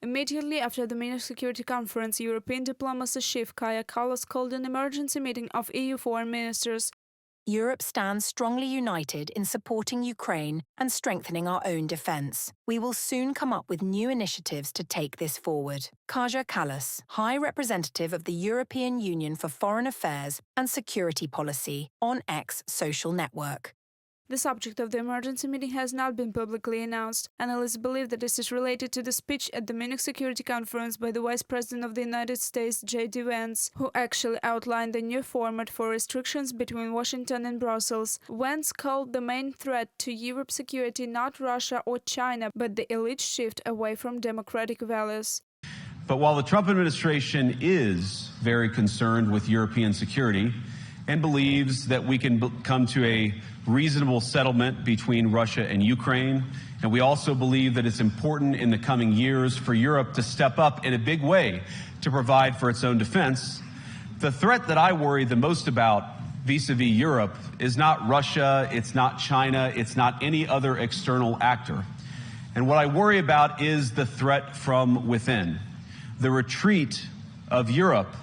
Immediately after the Munich Security Conference, European diplomacy chief Kaja Kallas called an emergency meeting of EU foreign ministers. Europe stands strongly united in supporting Ukraine and strengthening our own defence. We will soon come up with new initiatives to take this forward. Kaja Kallas, High Representative of the European Union for Foreign Affairs and Security Policy, on X social network. The subject of the emergency meeting has not been publicly announced. Analysts believe that this is related to the speech at the Munich Security Conference by the Vice President of the United States, J.D. Vance, who actually outlined a new format for restrictions between Washington and Brussels. Vance called the main threat to Europe's security not Russia or China, but the elite shift away from democratic values. But while the Trump administration is very concerned with European security and believes that we can come to a reasonable settlement between Russia and Ukraine, and we also believe that it's important in the coming years for Europe to step up in a big way to provide for its own defense, the threat that I worry the most about vis-a-vis Europe is not Russia, it's not China, it's not any other external actor. And what I worry about is the threat from within, the retreat of Europe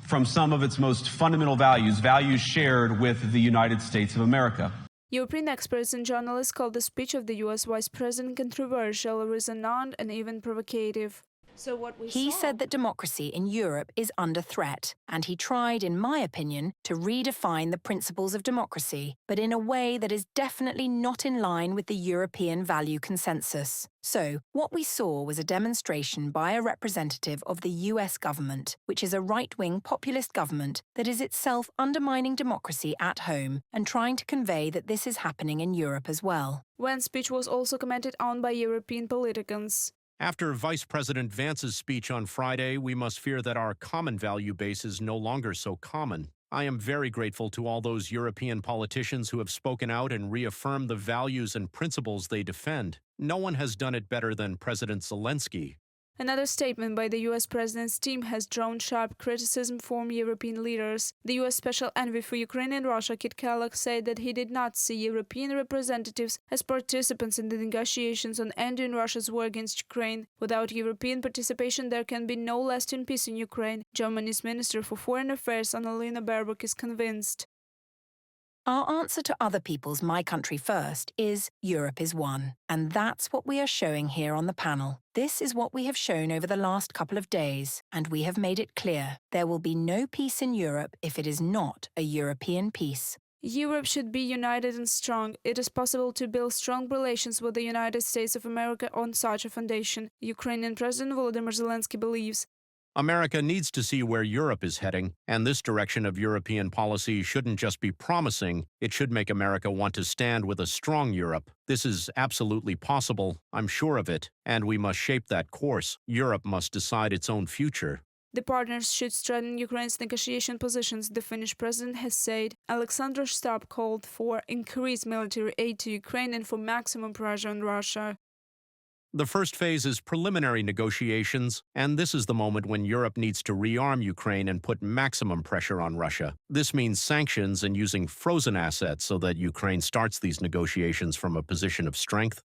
from some of its most fundamental values, values shared with the United States of America. European experts and journalists called the speech of the U.S. Vice President controversial, resonant, and even provocative. He said that democracy in Europe is under threat, and he tried, in my opinion, to redefine the principles of democracy, but in a way that is definitely not in line with the European value consensus. So, what we saw was a demonstration by a representative of the US government, which is a right-wing populist government that is itself undermining democracy at home and trying to convey that this is happening in Europe as well. Vance's speech was also commented on by European politicians. After Vice President Vance's speech on Friday, we must fear that our common value base is no longer so common. I am very grateful to all those European politicians who have spoken out and reaffirmed the values and principles they defend. No one has done it better than President Zelensky. Another statement by the U.S. President's team has drawn sharp criticism from European leaders. The U.S. Special Envoy for Ukraine and Russia, Kit Kellogg, said that he did not see European representatives as participants in the negotiations on ending Russia's war against Ukraine. Without European participation, there can be no lasting peace in Ukraine. Germany's Minister for Foreign Affairs, Annalena Baerbock, is convinced. Our answer to other people's "my country first" is Europe is one. And that's what we are showing here on the panel. This is what we have shown over the last couple of days, and we have made it clear. There will be no peace in Europe if it is not a European peace. Europe should be united and strong. It is possible to build strong relations with the United States of America on such a foundation, Ukrainian President Volodymyr Zelensky believes. America needs to see where Europe is heading, and this direction of European policy shouldn't just be promising, it should make America want to stand with a strong Europe. This is absolutely possible, I'm sure of it, and we must shape that course. Europe must decide its own future. The partners should strengthen Ukraine's negotiation positions, the Finnish president has said. Alexander Stubb called for increased military aid to Ukraine and for maximum pressure on Russia. The first phase is preliminary negotiations, and this is the moment when Europe needs to rearm Ukraine and put maximum pressure on Russia. This means sanctions and using frozen assets so that Ukraine starts these negotiations from a position of strength.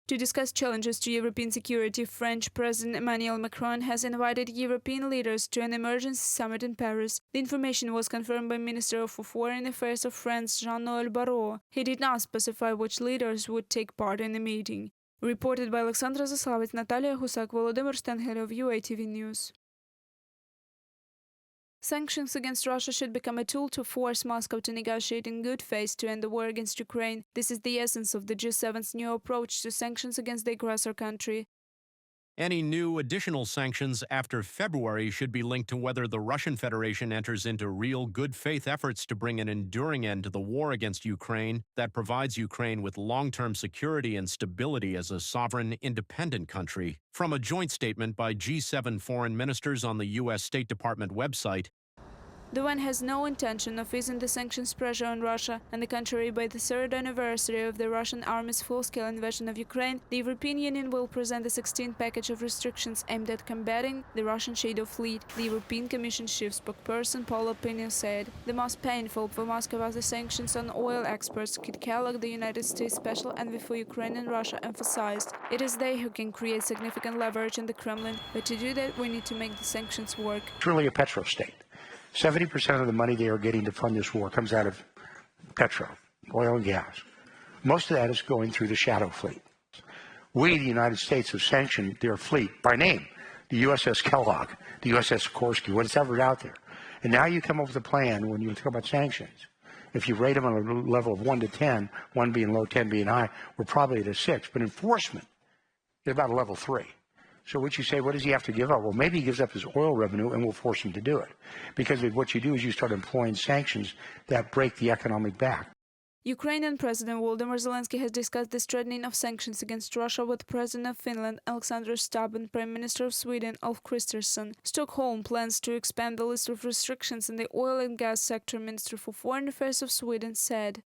To discuss challenges to European security, French President Emmanuel Macron has invited European leaders to an emergency summit in Paris. The information was confirmed by Minister for Foreign Affairs of France, Jean-Noël Barrot. He did not specify which leaders would take part in the meeting. Reported by Alexandra Zaslavets, Natalia Husak, Volodymyr Stenhel of UATV News. Sanctions against Russia should become a tool to force Moscow to negotiate in good faith to end the war against Ukraine. This is the essence of the G7's new approach to sanctions against the aggressor country. Any new additional sanctions after February should be linked to whether the Russian Federation enters into real good faith efforts to bring an enduring end to the war against Ukraine that provides Ukraine with long-term security and stability as a sovereign, independent country. From a joint statement by G7 foreign ministers on the U.S. State Department website, The UN has no intention of easing the sanctions pressure on Russia. On the contrary, by the third anniversary of the Russian army's full-scale invasion of Ukraine, the European Union will present a 16th package of restrictions aimed at combating the Russian shadow fleet. The European Commission chief spokesperson Paul Opinion said, "The most painful for Moscow are the sanctions on oil exports." Kit Kellogg, the United States Special Envoy for Ukraine and Russia, emphasized, "It is they who can create significant leverage in the Kremlin, but to do that we need to make the sanctions work." It's really a petro state. 70% of the money they are getting to fund this war comes out of petro, oil and gas. Most of that is going through the shadow fleet. We, the United States, have sanctioned their fleet by name, the USS Kellogg, the USS Sikorsky, whatever out there. And now you come up with a plan when you talk about sanctions. If you rate them on a level of 1 to 10, 1 being low, 10 being high, we're probably at a 6. But enforcement is about a level 3. So what you say, what does he have to give up? Well, maybe he gives up his oil revenue and we'll force him to do it. Because what you do is you start employing sanctions that break the economic back. Ukrainian President Volodymyr Zelensky has discussed the strengthening of sanctions against Russia with President of Finland Alexander Stubb and Prime Minister of Sweden Ulf Kristersson. Stockholm plans to expand the list of restrictions in the oil and gas sector. Minister for Foreign Affairs of Sweden said,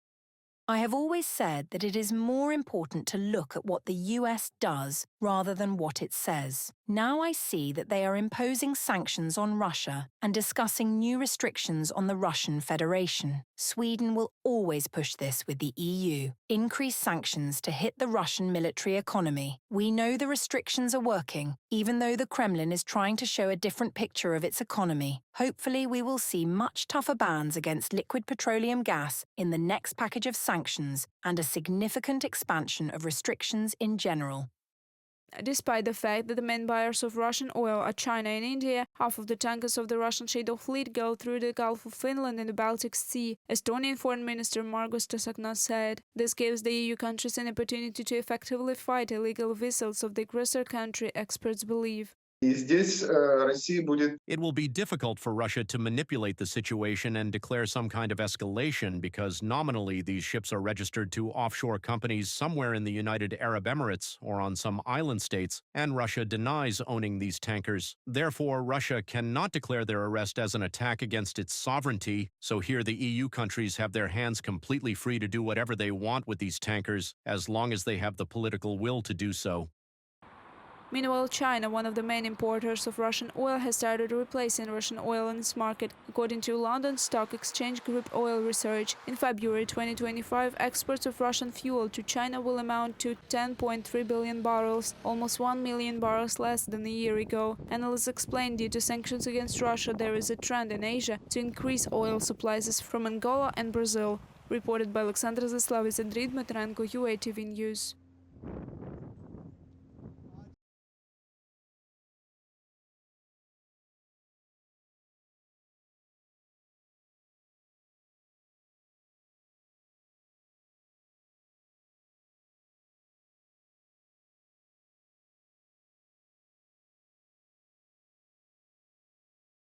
I have always said that it is more important to look at what the US does rather than what it says. Now I see that they are imposing sanctions on Russia and discussing new restrictions on the Russian Federation. Sweden will always push this with the EU. Increase sanctions to hit the Russian military economy. We know the restrictions are working, even though the Kremlin is trying to show a different picture of its economy. Hopefully we will see much tougher bans against liquid petroleum gas in the next package of sanctions and a significant expansion of restrictions in general. Despite the fact that the main buyers of Russian oil are China and India, half of the tankers of the Russian shadow fleet go through the Gulf of Finland and the Baltic Sea. Estonian Foreign Minister Margus Tasakna said, "This gives the EU countries an opportunity to effectively fight illegal vessels of the aggressor country," experts believe. It will be difficult for Russia to manipulate the situation and declare some kind of escalation because nominally these ships are registered to offshore companies somewhere in the United Arab Emirates or on some island states, and Russia denies owning these tankers. Therefore, Russia cannot declare their arrest as an attack against its sovereignty, so here the EU countries have their hands completely free to do whatever they want with these tankers, as long as they have the political will to do so. Meanwhile, China, one of the main importers of Russian oil, has started replacing Russian oil in its market. According to London Stock Exchange Group Oil Research, in February 2025, exports of Russian fuel to China will amount to 10.3 billion barrels, almost 1 million barrels less than a year ago. Analysts explain due to sanctions against Russia, there is a trend in Asia to increase oil supplies from Angola and Brazil. Reported by Alexander Zaslavitz and Rid Matrenko, UATV News.